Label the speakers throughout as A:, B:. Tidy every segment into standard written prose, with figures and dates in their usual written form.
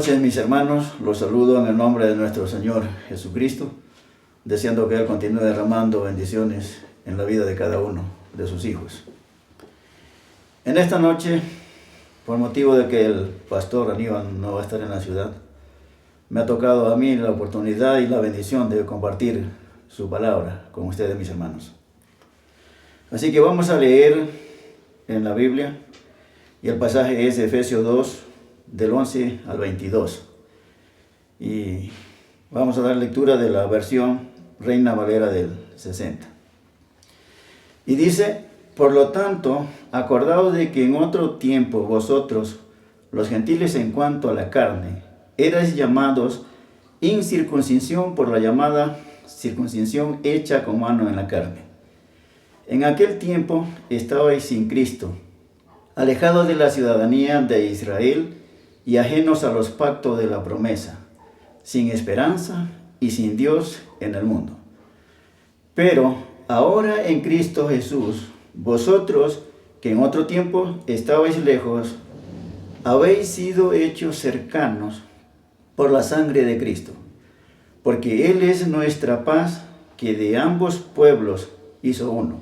A: noches, mis hermanos. Los saludo en el nombre de nuestro Señor Jesucristo, deseando que Él continúe derramando bendiciones en la vida de cada uno de sus hijos. En esta noche, por motivo de que el pastor Aníbal no va a estar en la ciudad, me ha tocado a mí la oportunidad y la bendición de compartir su palabra con ustedes, mis hermanos. Así que vamos a leer en la Biblia, y el pasaje es Efesios 2, del 11 al 22. Y vamos a dar lectura de la versión Reina Valera del 60. Y dice: por lo tanto, acordaos de que en otro tiempo vosotros, los gentiles en cuanto a la carne, erais llamados incircuncisión por la llamada circuncisión hecha con mano en la carne. En aquel tiempo estabais sin Cristo, alejados de la ciudadanía de Israel y ajenos a los pactos de la promesa, sin esperanza y sin Dios en el mundo. Pero ahora en Cristo Jesús, vosotros que en otro tiempo estabais lejos, habéis sido hechos cercanos por la sangre de Cristo, porque Él es nuestra paz, que de ambos pueblos hizo uno,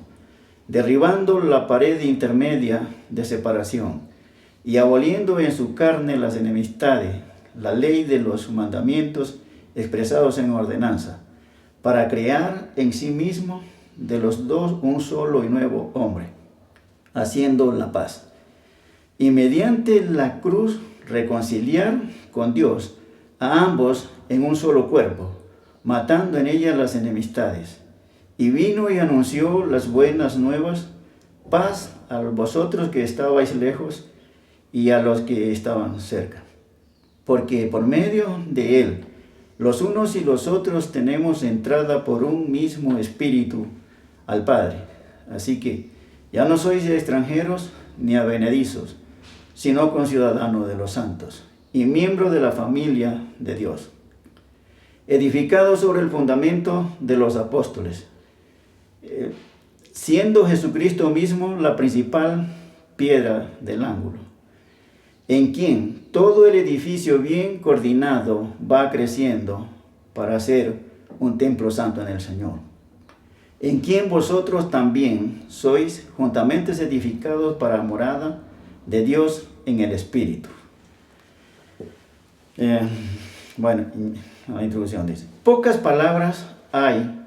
A: derribando la pared intermedia de separación y aboliendo en su carne las enemistades, la ley de los mandamientos expresados en ordenanza, para crear en sí mismo de los dos un solo y nuevo hombre, haciendo la paz, y mediante la cruz reconciliar con Dios a ambos en un solo cuerpo, matando en ella las enemistades. Y vino y anunció las buenas nuevas, paz a vosotros que estabais lejos y a los que estaban cerca. Porque por medio de Él, los unos y los otros tenemos entrada por un mismo espíritu al Padre. Así que ya no sois extranjeros ni advenedizos, sino conciudadanos de los santos y miembros de la familia de Dios, edificados sobre el fundamento de los apóstoles, siendo Jesucristo mismo la principal piedra del ángulo, en quien todo el edificio bien coordinado va creciendo para ser un templo santo en el Señor, en quien vosotros también sois juntamente edificados para morada de Dios en el Espíritu. Bueno, la introducción dice: pocas palabras hay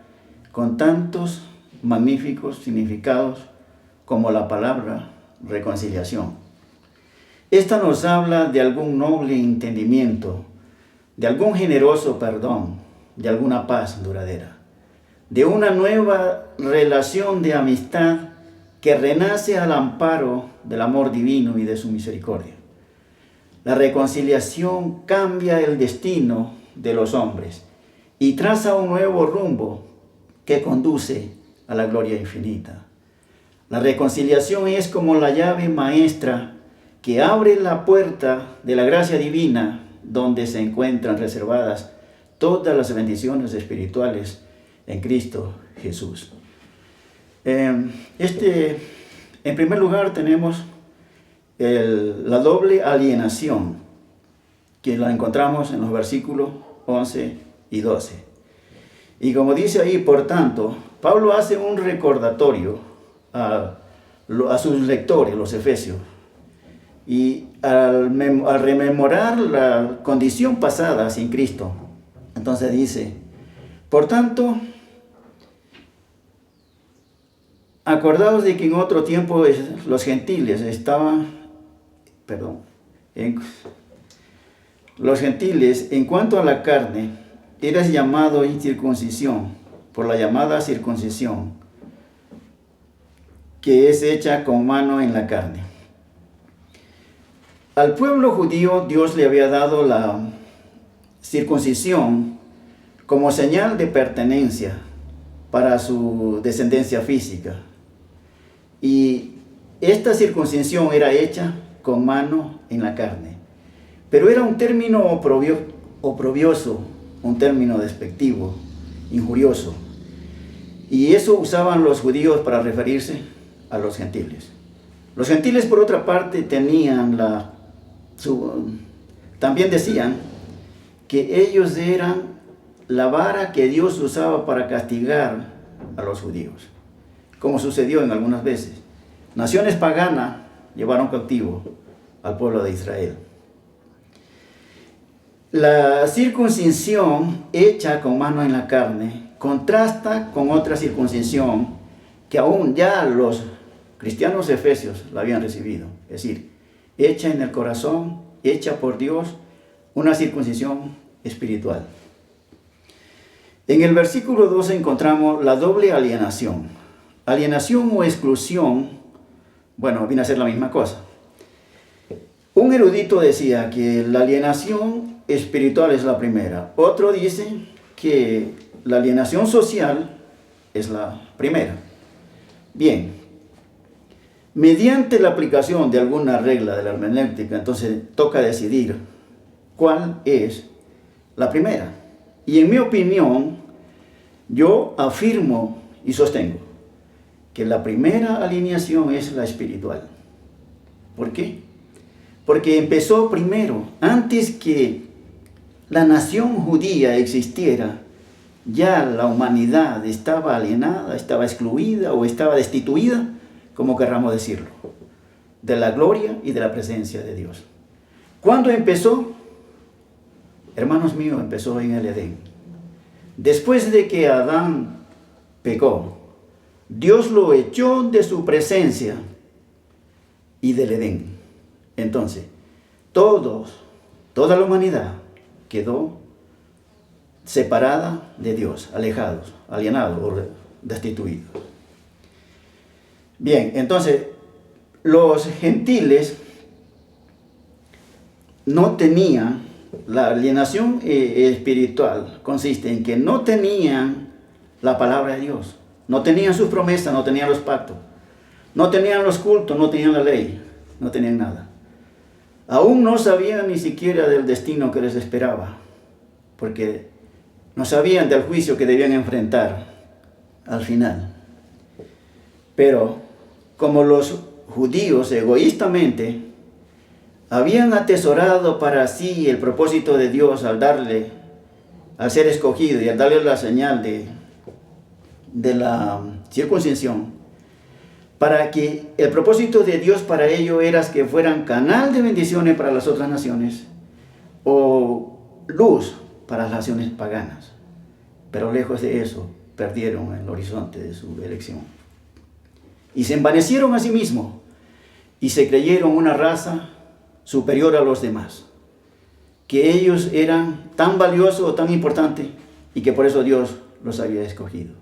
A: con tantos magníficos significados como la palabra reconciliación. Esta nos habla de algún noble entendimiento, de algún generoso perdón, de alguna paz duradera, de una nueva relación de amistad que renace al amparo del amor divino y de su misericordia. La reconciliación cambia el destino de los hombres y traza un nuevo rumbo que conduce a la gloria infinita. La reconciliación es como la llave maestra que abre la puerta de la gracia divina, donde se encuentran reservadas todas las bendiciones espirituales en Cristo Jesús. En primer lugar tenemos la doble alienación, que la encontramos en los versículos 11 y 12. Y como dice ahí, por tanto, Pablo hace un recordatorio a sus lectores, los efesios, y al rememorar la condición pasada sin Cristo, entonces dice: por tanto, acordaos de que en otro tiempo los gentiles los gentiles en cuanto a la carne, eras llamado incircuncisión por la llamada circuncisión, que es hecha con mano en la carne. Al pueblo judío Dios le había dado la circuncisión como señal de pertenencia para su descendencia física. Y esta circuncisión era hecha con mano en la carne. Pero era un término oprobioso, un término despectivo, injurioso. Y eso usaban los judíos para referirse a los gentiles. Los gentiles, por otra parte, también decían que ellos eran la vara que Dios usaba para castigar a los judíos, como sucedió en algunas veces. Naciones paganas llevaron cautivo al pueblo de Israel. La circuncisión hecha con mano en la carne contrasta con otra circuncisión que aún ya los cristianos efesios la habían recibido, es decir, hecha en el corazón, hecha por Dios, una circuncisión espiritual. En el versículo 12 encontramos la doble alienación. Alienación o exclusión, bueno, viene a ser la misma cosa. Un erudito decía que la alienación espiritual es la primera. Otro dice que la alienación social es la primera. Bien, mediante la aplicación de alguna regla de la hermenéutica, entonces toca decidir cuál es la primera. Y en mi opinión, yo afirmo y sostengo que la primera alineación es la espiritual. ¿Por qué? Porque empezó primero, antes que la nación judía existiera, ya la humanidad estaba alienada, estaba excluida o estaba destituida, como querramos decirlo, de la gloria y de la presencia de Dios. ¿Cuándo empezó? Hermanos míos, empezó en el Edén. Después de que Adán pecó, Dios lo echó de su presencia y del Edén. Entonces, toda la humanidad quedó separada de Dios, alejados, alienados o destituidos. Bien, entonces, los gentiles no tenían, la alienación espiritual consiste en que no tenían la palabra de Dios, no tenían sus promesas, no tenían los pactos, no tenían los cultos, no tenían la ley, no tenían nada. Aún no sabían ni siquiera del destino que les esperaba, porque no sabían del juicio que debían enfrentar al final. Pero como los judíos egoístamente habían atesorado para sí el propósito de Dios al ser escogido y al darle la señal de la circuncisión, para que el propósito de Dios para ellos era que fueran canal de bendiciones para las otras naciones o luz para las naciones paganas. Pero lejos de eso, perdieron el horizonte de su elección. Y se envanecieron a sí mismos y se creyeron una raza superior a los demás, que ellos eran tan valiosos o tan importantes y que por eso Dios los había escogido.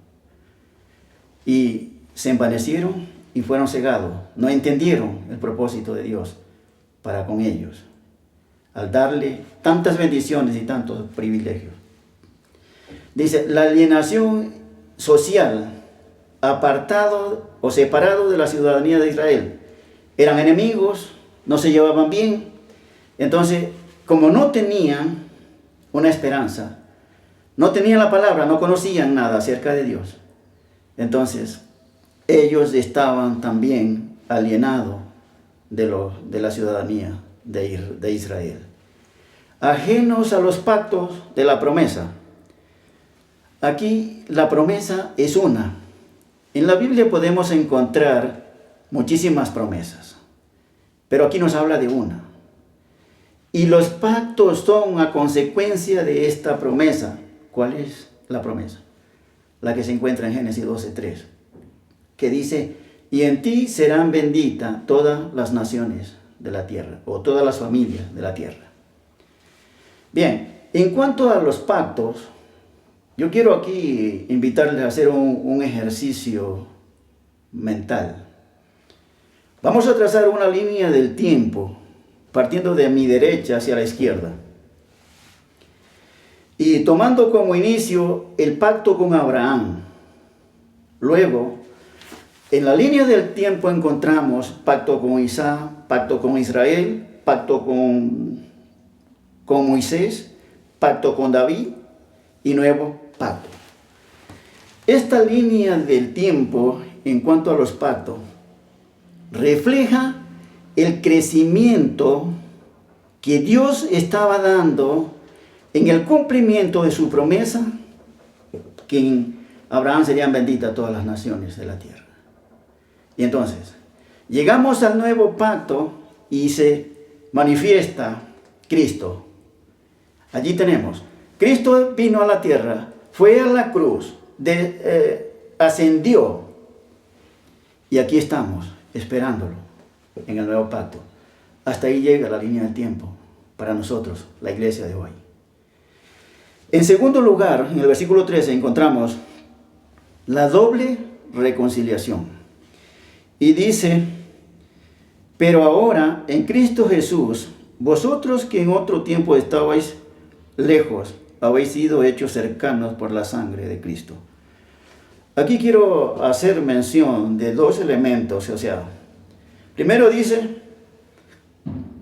A: Y se envanecieron y fueron cegados, no entendieron el propósito de Dios para con ellos, al darle tantas bendiciones y tantos privilegios. Dice, la alienación social, apartado o separado de la ciudadanía de Israel, eran enemigos, no se llevaban bien. Entonces, como no tenían una esperanza, no tenían la palabra, no conocían nada acerca de Dios, entonces ellos estaban también alienados de la ciudadanía de Israel, ajenos a los pactos de la promesa. Aquí la promesa es una. En la Biblia podemos encontrar muchísimas promesas, pero aquí nos habla de una. Y los pactos son a consecuencia de esta promesa. ¿Cuál es la promesa? La que se encuentra en Génesis 12:3, que dice, y en ti serán benditas todas las naciones de la tierra, o todas las familias de la tierra. Bien, en cuanto a los pactos, yo quiero aquí invitarles a hacer un ejercicio mental. Vamos a trazar una línea del tiempo, partiendo de mi derecha hacia la izquierda. Y tomando como inicio el pacto con Abraham. Luego, en la línea del tiempo encontramos pacto con Isaac, pacto con Israel, pacto con Moisés, pacto con David y nuevo pacto. Esta línea del tiempo en cuanto a los pactos refleja el crecimiento que Dios estaba dando en el cumplimiento de su promesa, que en Abraham serían benditas todas las naciones de la tierra. Y entonces, llegamos al nuevo pacto y se manifiesta Cristo. Allí tenemos, Cristo vino a la tierra, fue a la cruz, ascendió, y aquí estamos esperándolo en el nuevo pacto. Hasta ahí llega la línea del tiempo para nosotros, la iglesia de hoy. En segundo lugar, en el versículo 13 encontramos la doble reconciliación. Y dice, pero ahora en Cristo Jesús, vosotros que en otro tiempo estabais lejos, habéis sido hechos cercanos por la sangre de Cristo. Aquí quiero hacer mención de dos elementos, o sea, primero dice,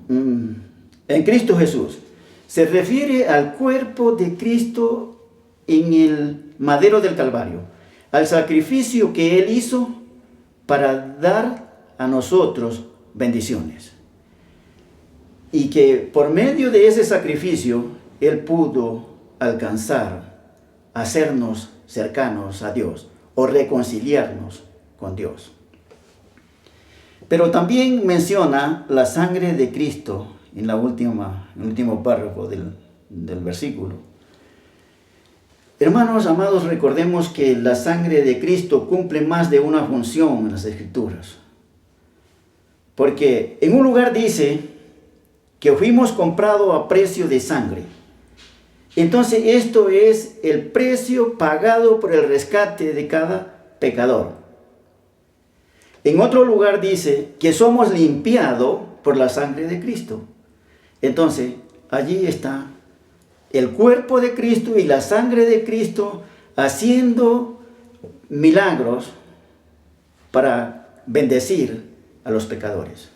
A: en Cristo Jesús. Se refiere al cuerpo de Cristo en el madero del Calvario, al sacrificio que Él hizo para dar a nosotros bendiciones. Y que por medio de ese sacrificio, Él pudo alcanzar, hacernos cercanos a Dios o reconciliarnos con Dios. Pero también menciona la sangre de Cristo en el último párrafo del versículo. Hermanos amados, recordemos que la sangre de Cristo cumple más de una función en las Escrituras. Porque en un lugar dice que fuimos comprados a precio de sangre. Entonces esto es el precio pagado por el rescate de cada pecador. En otro lugar dice que somos limpiados por la sangre de Cristo. Entonces, allí está el cuerpo de Cristo y la sangre de Cristo haciendo milagros para bendecir a los pecadores.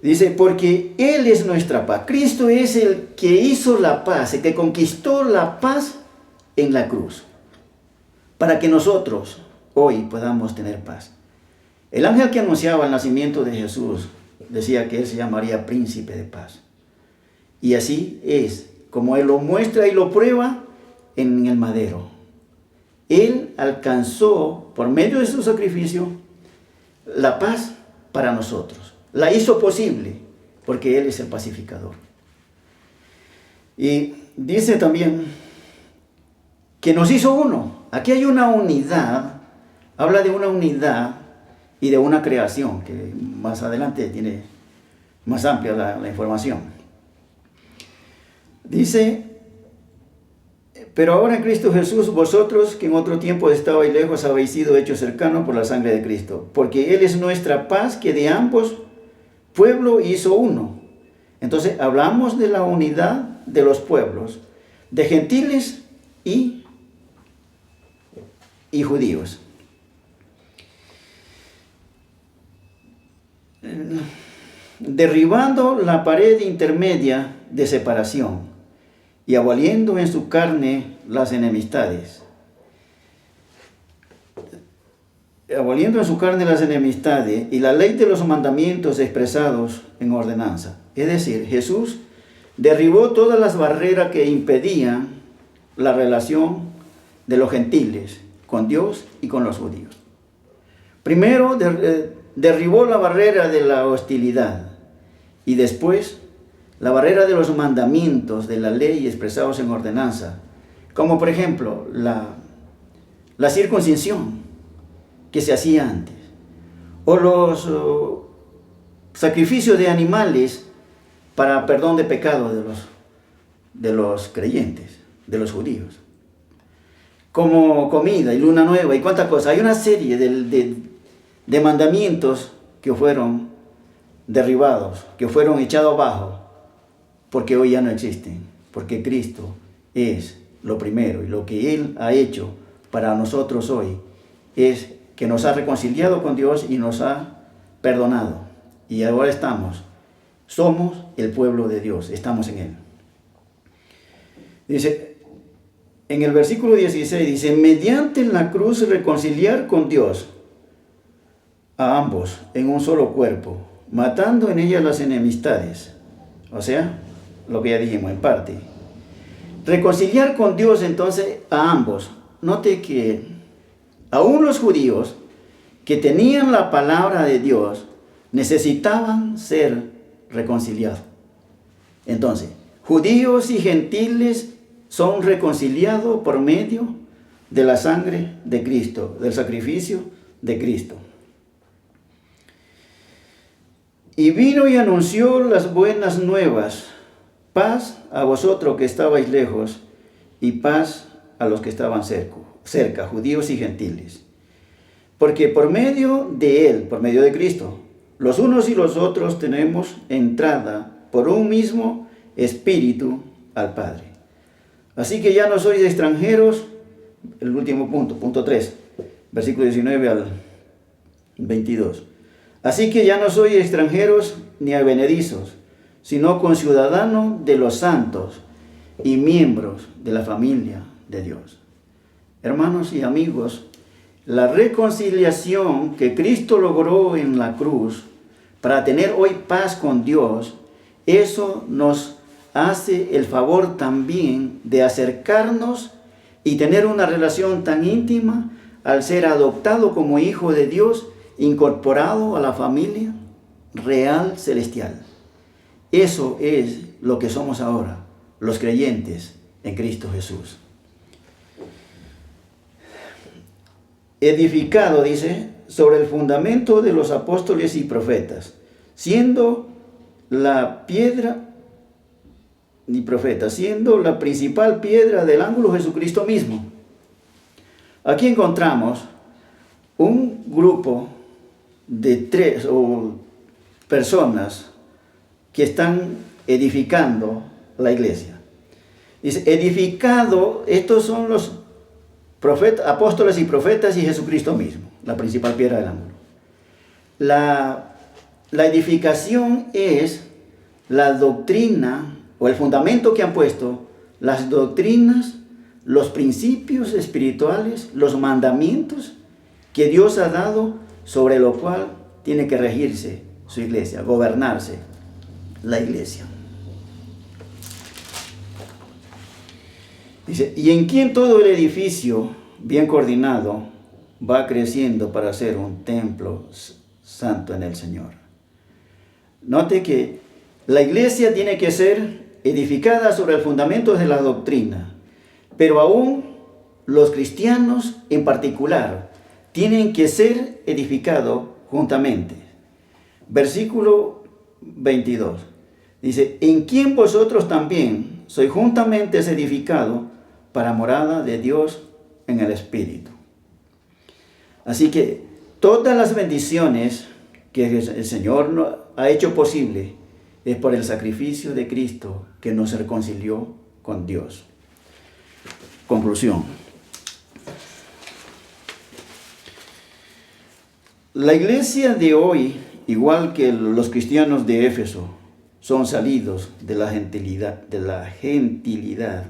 A: Dice, porque Él es nuestra paz. Cristo es el que hizo la paz, el que conquistó la paz en la cruz, para que nosotros hoy podamos tener paz. El ángel que anunciaba el nacimiento de Jesús decía que Él se llamaría príncipe de paz. Y así es, como Él lo muestra y lo prueba en el madero. Él alcanzó, por medio de su sacrificio, la paz para nosotros. La hizo posible, porque Él es el pacificador. Y dice también que nos hizo uno. Aquí hay una unidad, habla de una unidad y de una creación, que más adelante tiene más amplia la información. Dice, pero ahora en Cristo Jesús, vosotros que en otro tiempo estabais lejos, habéis sido hechos cercanos por la sangre de Cristo, porque Él es nuestra paz, que de ambos pueblos hizo uno. Entonces hablamos de la unidad de los pueblos, de gentiles y judíos. Derribando la pared intermedia de separación y aboliendo en su carne las enemistades. Aboliendo en su carne las enemistades y la ley de los mandamientos expresados en ordenanza. Es decir, Jesús derribó todas las barreras que impedían la relación de los gentiles con Dios y con los judíos. Primero, derribó la barrera de la hostilidad y después la barrera de los mandamientos de la ley expresados en ordenanza, como por ejemplo la circuncisión que se hacía antes, o los sacrificios de animales para perdón de pecado de los creyentes, de los judíos, como comida y luna nueva y cuántas cosas. Hay una serie de mandamientos que fueron derribados, que fueron echados abajo, porque hoy ya no existen, porque Cristo es lo primero, y lo que Él ha hecho para nosotros hoy es que nos ha reconciliado con Dios y nos ha perdonado, y ahora somos el pueblo de Dios, estamos en Él. Dice, en el versículo 16 dice, mediante la cruz reconciliar con Dios a ambos en un solo cuerpo, matando en ellas las enemistades. O sea, lo que ya dijimos en parte. Reconciliar con Dios entonces a ambos. Note que aún los judíos que tenían la palabra de Dios necesitaban ser reconciliados. Entonces, judíos y gentiles son reconciliados por medio de la sangre de Cristo, del sacrificio de Cristo. Y vino y anunció las buenas nuevas: paz a vosotros que estabais lejos, y paz a los que estaban cerca, judíos y gentiles. Porque por medio de Él, por medio de Cristo, los unos y los otros tenemos entrada por un mismo Espíritu al Padre. Así que ya no sois extranjeros, el último punto 3, versículo 19 al 22. Así que ya no sois extranjeros ni advenedizos, sino conciudadanos de los santos y miembros de la familia de Dios. Hermanos y amigos, la reconciliación que Cristo logró en la cruz para tener hoy paz con Dios, eso nos hace el favor también de acercarnos y tener una relación tan íntima al ser adoptado como hijo de Dios, incorporado a la familia real celestial. Eso es lo que somos ahora, los creyentes en Cristo Jesús. Edificado, dice, sobre el fundamento de los apóstoles y profetas, siendo la principal piedra del ángulo Jesucristo mismo. Aquí encontramos un grupo de 3 personas que están edificando la iglesia. Dice, edificado, estos son los apóstoles y profetas y Jesucristo mismo, la principal piedra del ángulo. La edificación es la doctrina o el fundamento que han puesto, las doctrinas, los principios espirituales, los mandamientos que Dios ha dado, sobre lo cual tiene que regirse su iglesia, gobernarse la iglesia. Dice, y en quien todo el edificio bien coordinado va creciendo para ser un templo santo en el Señor. Note que la iglesia tiene que ser edificada sobre el fundamento de la doctrina, pero aún los cristianos en particular tienen que ser edificados juntamente. Versículo 22 dice, en quien vosotros también sois juntamente edificados para morada de Dios en el Espíritu. Así que todas las bendiciones que el Señor ha hecho posible es por el sacrificio de Cristo que nos reconcilió con Dios. Conclusión. La iglesia de hoy, igual que los cristianos de Éfeso, son salidos de la gentilidad,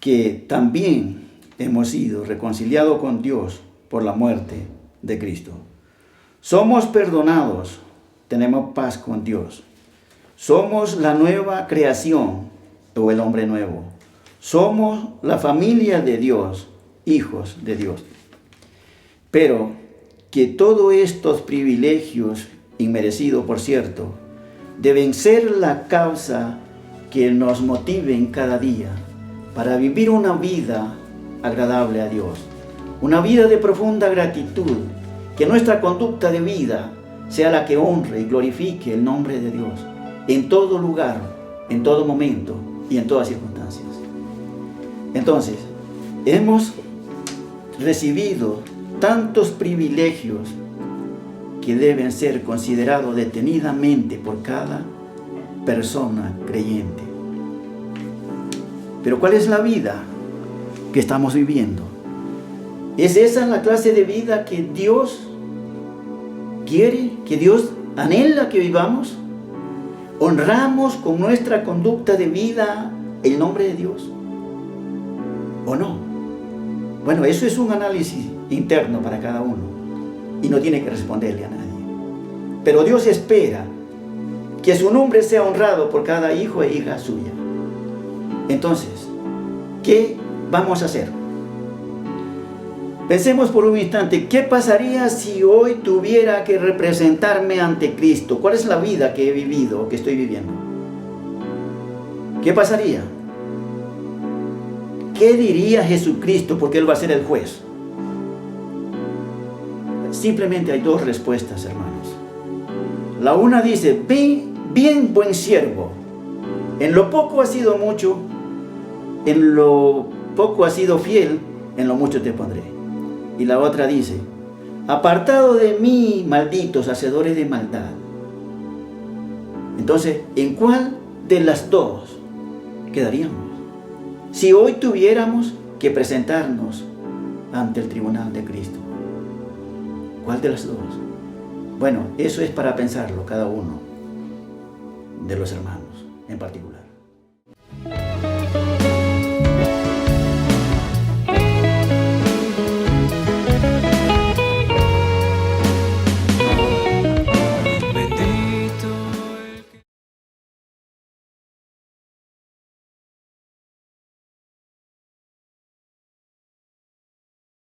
A: que también hemos sido reconciliados con Dios por la muerte de Cristo. Somos perdonados, tenemos paz con Dios. Somos la nueva creación o el hombre nuevo. Somos la familia de Dios, hijos de Dios. Pero que todos estos privilegios, inmerecidos por cierto, deben ser la causa que nos motiven cada día para vivir una vida agradable a Dios, una vida de profunda gratitud, que nuestra conducta de vida sea la que honre y glorifique el nombre de Dios en todo lugar, en todo momento y en todas circunstancias. Entonces, hemos recibido tantos privilegios que deben ser considerados detenidamente por cada persona creyente. Pero ¿cuál es la vida que estamos viviendo? ¿Es esa la clase de vida que Dios quiere, que Dios anhela que vivamos? ¿Honramos con nuestra conducta de vida el nombre de Dios? ¿O no? Bueno, eso es un análisis interno para cada uno y no tiene que responderle a nadie. Pero Dios espera que su nombre sea honrado por cada hijo e hija suya. Entonces, ¿qué vamos a hacer? Pensemos por un instante, ¿qué pasaría si hoy tuviera que representarme ante Cristo? ¿Cuál es la vida que he vivido o que estoy viviendo? ¿Qué pasaría? ¿Qué diría Jesucristo? Porque Él va a ser el juez. Simplemente hay dos respuestas, hermanos. La una dice, bien buen siervo, en lo poco has sido mucho, en lo poco has sido fiel, en lo mucho te pondré. Y la otra dice, apartado de mí, malditos, hacedores de maldad. Entonces, ¿en cuál de las dos quedaríamos? Si hoy tuviéramos que presentarnos ante el tribunal de Cristo, ¿cuál de las dos? Bueno, eso es para pensarlo cada uno de los hermanos en particular.